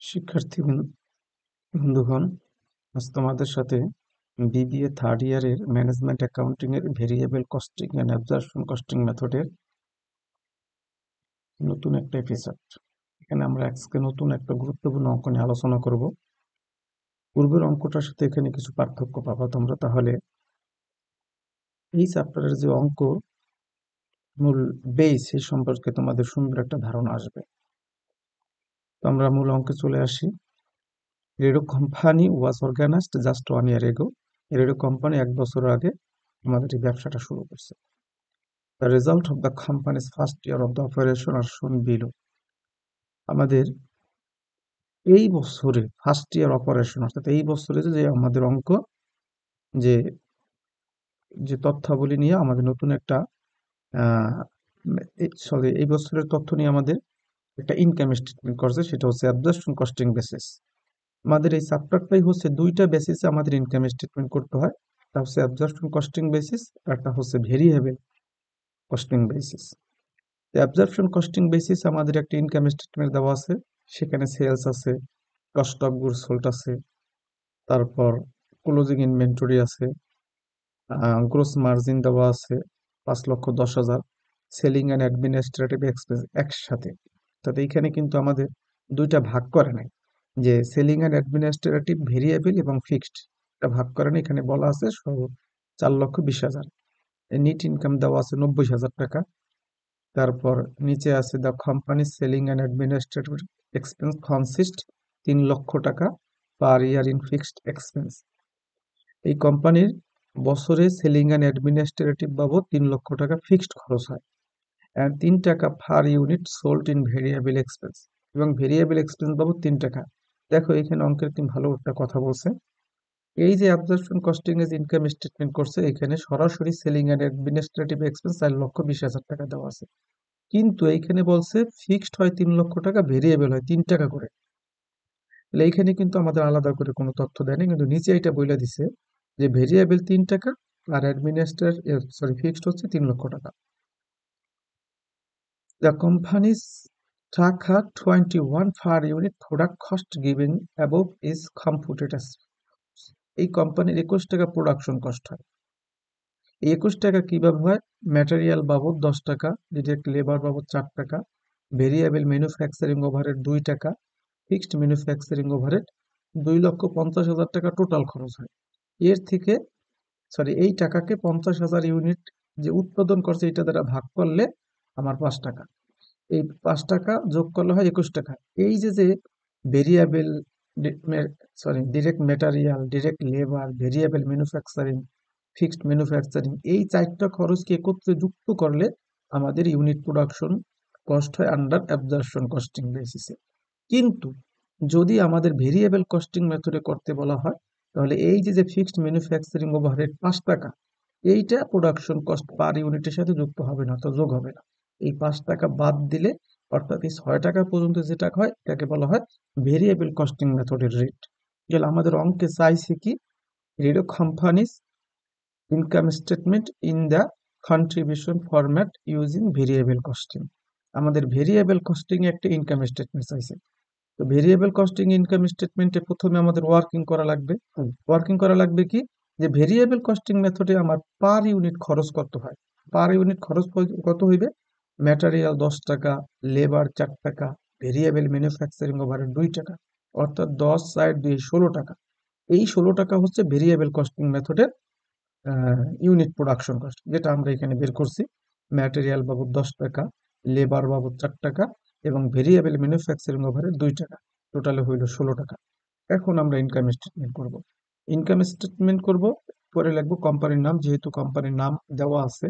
শিক্ষার্থী বন্ধুগণ, আজ তোমাদের সাথে বিবিএ থার্ড ইয়ারের ম্যানেজমেন্ট অ্যাকাউন্টিং এর variable costing and absorption costing মেথডের নতুন একটা এপিসোড। এখানে আমরা আজকে নতুন একটা গুরুত্বপূর্ণ অঙ্ক নিয়ে আলোচনা করব। পূর্বের অঙ্কটার সাথে এখানে কিছু পার্থক্য পাবা তোমরা। তাহলে এই চ্যাপ্টারের যে অঙ্ক মূল বেস সেই সম্পর্কে তোমাদের সুন্দর একটা ধারণা আসবে। তো আমরা মূল অঙ্কে চলে আসি। Redo company was organized just 1 year ago। Redo company 1 বছর আগে আমাদের এই ব্যবসাটা শুরু করছে। The result of the company's first year of the operation are shown below. আমাদের এই বছরে ফার্স্ট ইয়ার অপারেশন, অর্থাৎ এই বছরে যে আমাদের অঙ্ক যে যে তথ্যাবলী নিয়ে আমাদের নতুন একটা এই বছরের তথ্য নিয়ে আমাদের একটা ইনকাম স্টেটমেন্ট করছে, সেটা হচ্ছে অ্যাবজর্পশন কস্টিং বেসিস। আমাদের এই চ্যাপ্টারটাই হচ্ছে দুইটা বেসিসে আমাদের ইনকাম স্টেটমেন্ট করতে হয়। একটা হচ্ছে অ্যাবজর্পশন কস্টিং বেসিস, আর একটা হচ্ছে variable costing basis. Absorption costing basis আমাদের একটা ইনকাম স্টেটমেন্ট দেওয়া আছে, সেখানে সেলস আছে, কস্ট অফ গুডস সোল্ড আছে, তারপর ক্লোজিং ইনভেন্টরি আছে, গ্রোস মার্জিন দেওয়া আছে 5,10,000, সেলিং অ্যান্ড অ্যাডমিনিস্ট্রেটিভ এক্সপেন্স একসাথে। তাতে এইখানে কিন্তু আমাদের দুইটা ভাগ করে নাই, যে সেলিং অ্যান্ড অ্যাডমিনিস্ট্রেটিভ ভেরিয়েবল এবং ফিক্সড, এটা ভাগ করে নাই। এখানে বলা আছে 4,20,000। নিট ইনকাম দেওয়া আছে 90,000 টাকা। তারপর নিচে আছে the company selling and administrative expense consist 3,00,000 টাকা পার ইয়ার ইন ফিক্সড এক্সপেন্স। এই কোম্পানির বছরে সেলিং অ্যান্ড অ্যাডমিনিস্ট্রেটিভ বাবদ 3,00,000 টাকা ফিক্সড খরচ হয়, অ্যান্ড 3 টাকা per unit sold in variable expense, এবং ভেরিয়েবল এক্সপেন্স বাবদ 3 টাকা। দেখো এখানে অঙ্কের কি ভালো একটা কথা বলছে। এই যে অ্যাবজর্পশন কস্টিং এর ইনকাম স্টেটমেন্ট করছে, এখানে সরাসরি সেলিং অ্যান্ড অ্যাডমিনিস্ট্রেটিভ এক্সপেন্স 4,20,000 টাকা দেওয়া আছে, কিন্তু এইখানে বলছে ফিক্সড হয় 3,00,000 টাকা, ভেরিয়েবল হয় 3 টাকা করে। তাহলে এইখানে কিন্তু আমাদের আলাদা করে কোনো তথ্য দেয়নি, কিন্তু নিচে এটা বলে দিছে যে ভেরিয়েবল 3 টাকা আর ফিক্সড হচ্ছে 3,00,000 টাকা। The companies taka 21 per unit product cost given above is computed as. এই কোম্পানির 21 টাকা প্রোডাকশন কস্ট হয়। এই 21 টাকা কিভাবে হয়? ম্যাটেরিয়াল বাবদ 10 টাকা, ডিরেক্ট লেবার বাবদ 4 টাকা, ভেরিয়েবল ম্যানুফ্যাকচারিং ওভারহেড 2 টাকা, ফিক্সড ম্যানুফ্যাকচারিং ওভারহেড 2,50,000 টাকা টোটাল খরচ হয়। এর থেকে এই টাকাকে 50,000 ইউনিট যে উৎপাদন করছে এটা দ্বারা ভাগ করলে আমার 5 টাকা, এই 5 টাকা যোগ করলে হয় 21 টাকা। এই যে যে variable direct material, direct labour, variable manufacturing, fixed manufacturing, এই 4টা খরচকে একত্রে যুক্ত করলে আমাদের ইউনিট প্রোডাকশন কস্ট হয় আন্ডার অ্যাবজর্পশন কস্টিং বেসিসে। কিন্তু যদি আমাদের ভেরিয়েবল কস্টিং মেথডে করতে বলা হয়, তাহলে এই যে যে ফিক্সড ম্যানুফ্যাকচারিং ওভারহেড 5 টাকা, এইটা প্রোডাকশন কস্ট পার ইউনিটের সাথে যুক্ত হবে না, তো যোগ হবে না। এই 5 টাকা বাদ দিলে, অর্থাৎ এই 6 টাকা পর্যন্ত যে টাকা হয় এটাকে বলা হয় ভেরিয়েবল কস্টিং মেথডের রেট। গেল আমাদের অঙ্কে চাইছে কি, redo companies income statement in the contribution format using variable costing. আমাদের ভেরিয়েবল কস্টিং এ একটা ইনকাম স্টেটমেন্ট চাইছে। তো ভেরিয়েবল কস্টিং ইনকাম স্টেটমেন্টে প্রথমে আমাদের ওয়ার্কিং করা লাগবে। কি, যে ভেরিয়েবল কস্টিং মেথডে আমার পার ইউনিট খরচ কত হয়। পার ইউনিট খরচ কত হইবে? ম্যাটেরিয়াল 10 টাকা, লেবার 4 টাকা, ভেরিয়েবল ম্যানুফ্যাকচারিং ওভারহেড 2 টাকা, অর্থাৎ 10 × 2 16 টাকা। এই 16 টাকা হচ্ছে ভেরিয়েবল কস্টিং মেথডের ইউনিট প্রোডাকশন কস্ট, যেটা আমরা এখানে বের করছি। ম্যাটেরিয়াল বাবদ 10 টাকা, লেবার বাবদ 4 টাকা, এবং ভেরিয়েবল ম্যানুফ্যাকচারিং ওভারহেড 2 টাকা, টোটালে হইল 16 টাকা। এখন আমরা ইনকাম স্টেটমেন্ট করব। পরে লিখবো কোম্পানির নাম, যেহেতু কোম্পানির নাম দেওয়া আছে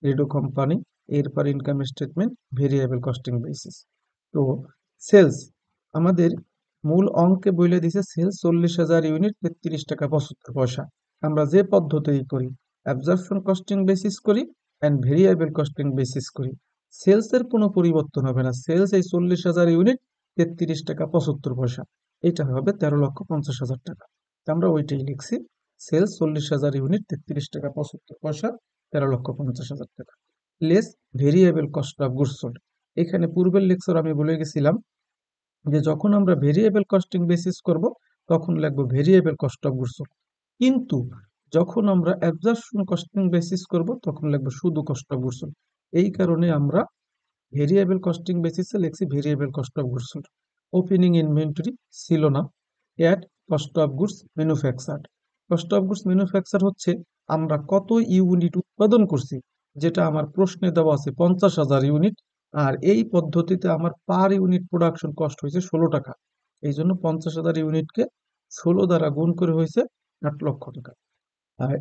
রেডো কোম্পানি, এরপর income statement variable costing basis. তো সেলস আমাদের মূল অঙ্কে বলে দিছে সেলস 40,000 ইউনিট 33 টাকা 75 পয়সা। আমরা যে পদ্ধতি করি, অ্যাবজর্পশন কস্টিং বেসিস করি অ্যান্ড ভেরিয়েবল কস্টিং বেসিস করি, সেলস এর কোনো পরিবর্তন হবে না। সেলস এই 40,000 ইউনিট 33 টাকা 75 পয়সা, এটা হবে 13,50,000 টাকা। আমরা ওইটাই লিখছি, সেলস 40,000 ইউনিট 33 টাকা 75 পয়সা, 13,50,000 টাকা, less variable cost of goods sold. এখানে পূর্বের লেকচার আমি বলে গেছিলাম যে যখন আমরা ভেরিয়েবল কস্টিং বেসিস করব তখন লিখবো variable cost of goods sold, কিন্তু যখন আমরা অ্যাবজর্পশন কস্টিং বেসিস করব তখন লিখবো শুধু কস্ট অফ গুডস সোল্ড। এই কারণে আমরা ভেরিয়েবল কস্টিং বেসিসে লিখছি variable cost of goods sold. Opening inventory ছিল না, at cost of goods manufactured. Cost of goods manufacture হচ্ছে আমরা কত ইউনিট উৎপাদন করছি, যেটা আমার প্রশ্নে দেওয়া আছে 50,000 ইউনিট, আর এই পদ্ধতিতে আমার পার ইউনিট প্রোডাকশন কস্ট হয়েছে 16 টাকা। এই জন্য 50,000 ইউনিটকে 16 দ্বারা গুণ করে হয়েছে 8 লক্ষ টাকা। আর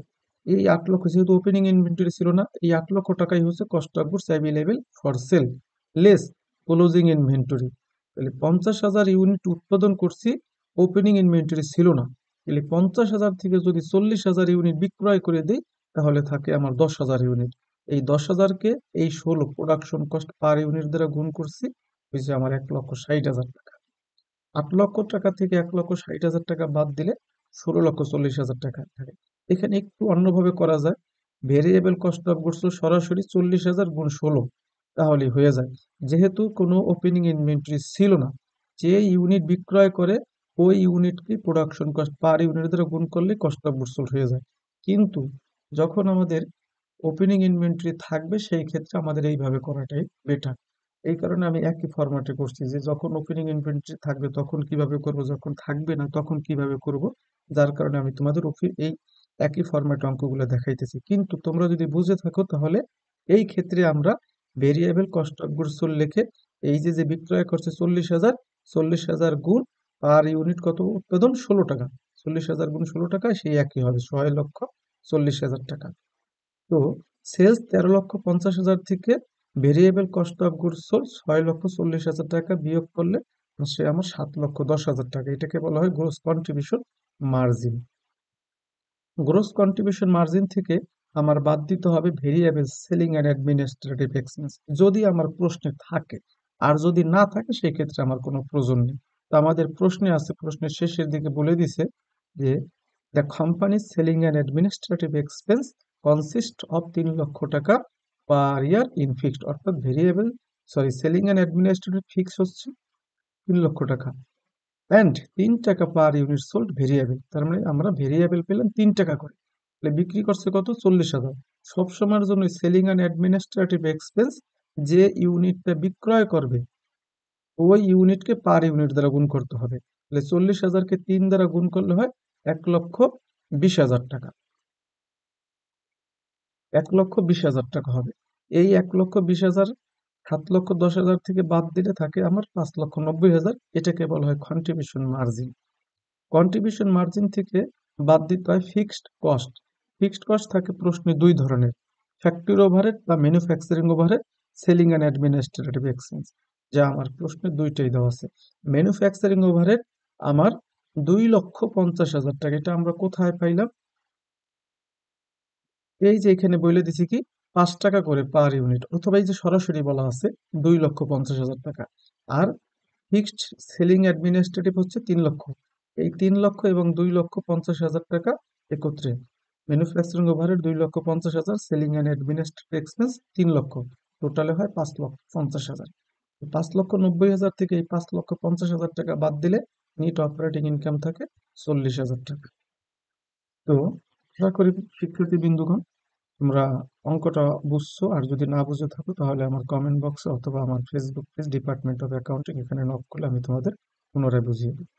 এই 8 লক্ষ, যেহেতু ওপেনিং ইনভেন্টরি ছিল না, এই 8 লক্ষ টাকাই হচ্ছে cost of goods available for sale less closing inventory. তাহলে 50,000 ইউনিট উৎপাদন করছি, ওপেনিং ইনভেন্টরি ছিল না, তাহলে 50,000 থেকে যদি 40,000 ইউনিট বিক্রয় করে দিই তাহলে থাকে আমার 10,000 ইউনিট। এই 10,000-কে এই 16 প্রোডাকশন কস্ট পার ইউনিট দ্বারা গুণ করছি, হয়েছে আমার 1,60,000 টাকা। 8 লক্ষ টাকা থেকে 1,60,000 টাকা বাদ দিলে 16,40,000 টাকা থাকে। এখানে একটু অন্যভাবে করা যায়, ভেরিয়েবল কস্ট অফ গুডস সরাসরি 40,000 গুণ 16 তাহলেই হয়ে যায়। যেহেতু কোনো ওপেনিং ইনভেন্টরি ছিল না, যে ইউনিট বিক্রয় করে ওই ইউনিটকে প্রোডাকশন কস্ট পার ইউনিট দ্বারা গুণ করলে কস্ট অফ গুডস হয়ে যায়। কিন্তু যখন আমাদের ওপেনিং ইনভেন্টরি থাকবে সেই ক্ষেত্রে আমাদের এইভাবে করাটাই বেটার। এই কারণে আমি একই ফরম্যাটে করছি, যে যখন ওপেনিং ইনভেন্টরি থাকবে তখন কিভাবে করব, যখন থাকবে না তখন কিভাবে করব। যার কারণে আমি তোমাদের এই একই ফরম্যাট অঙ্কগুলো দেখাইতেছি। কিন্তু তোমরা যদি বুঝে থাকো তাহলে এই ক্ষেত্রে আমরা variable cost of goods sold লিখে এই যে যে বিক্রয় করছে 40,000, 40,000 গুণ পার ইউনিট কত উৎপাদন 16 টাকা, 40,000 গুণ 16 টাকা সেই একই হবে 6,40,000 টাকা। তো সেলস 13,50,000 থেকে variable cost of goods sold 6,40,000 টাকা বিয়োগ করলে সে আমার 7,10,000 টাকা। এটাকে বলা হয় gross contribution margin. Gross contribution margin থেকে আমার বাদ দিতে হবে variable selling and administrative expense, যদি আমার প্রশ্নে থাকে। আর যদি না থাকে সেই ক্ষেত্রে আমার কোনো প্রয়োজন নেই। তো আমাদের প্রশ্নে আছে, প্রশ্নের শেষের দিকে বলে দিছে যে the companies selling and administrative expense consist of 3 লক্ষ টাকা পার ইয়ার ইন ফিক্সড, অর্থাৎ সেলিং অ্যান্ড অ্যাডমিনিস্ট্রেটিভ ফিক্স হচ্ছে 3 লক্ষ টাকা, অ্যান্ড 3 টাকা পার ইউনিট সোল্ড ভেরিয়েবল। তার মানে আমরা ভেরিয়েবল পেলাম 3 টাকা করে, তাহলে বিক্রি করছে কত 40,000। সবসময়ের জন্য সেলিং অ্যান্ড অ্যাডমিনিস্ট্রেটিভ এক্সপেন্স যে ইউনিটটা বিক্রয় করবে ওই ইউনিটকে পার ইউনিট দ্বারা গুণ করতে হবে। তাহলে 40,000-কে 3 দ্বারা গুণ করলে হয় 1,20,000 টাকা। 1,20,000 টাকা হবে। এই 1,20,000 7,10,000 থেকে বাদ দিলে থাকে আমার 5,90,000। এটাকে বলা হয় কন্ট্রিবিউশন মার্জিন। কন্ট্রিবিউশন মার্জিন থেকে বাদ দিতে হয় ফিক্সড কস্ট। ফিক্সড কস্ট থাকে প্রশ্নে দুই ধরনের, ফ্যাক্টরি ওভারহেড বা manufacturing overhead, selling and administrative expense, যা আমার প্রশ্নে দুইটাই দেওয়া আছে। ম্যানুফ্যাকচারিং ওভারহেড আমার 2,50,000 টাকা। এটা আমরা কোথায় পাইলাম, এই যে এখানে বলে দিছি কি 5 টাকা করে পার ইউনিট, অথবা এই যে সরাসরি বলা আছে 2,50,000 টাকা। আর ফিক্সড সেলিং অ্যাডমিনিস্ট্রেটিভ হচ্ছে 3 লক্ষ। এই 3 লক্ষ এবং 2,50,000 টাকা একত্রে manufacturing overhead 2,50,000, selling and administrative expense 3 লক্ষ, টোটালে হয় 5,50,000। 5,90,000 থেকে এই 5,50,000 টাকা বাদ দিলে নেট অপারেটিং ইনকাম থাকে 40,000 টাকা। তো আশা করি শিক্ষার্থী বিন্দুগণ তোমরা অঙ্কটা বুঝছো, আর যদি না বুঝে থাকো তাহলে আমার কমেন্ট বক্সে অথবা আমার Facebook page department of accounting এখানে নক করলে আমি তোমাদের পুনরায় বুঝিয়ে দেবো।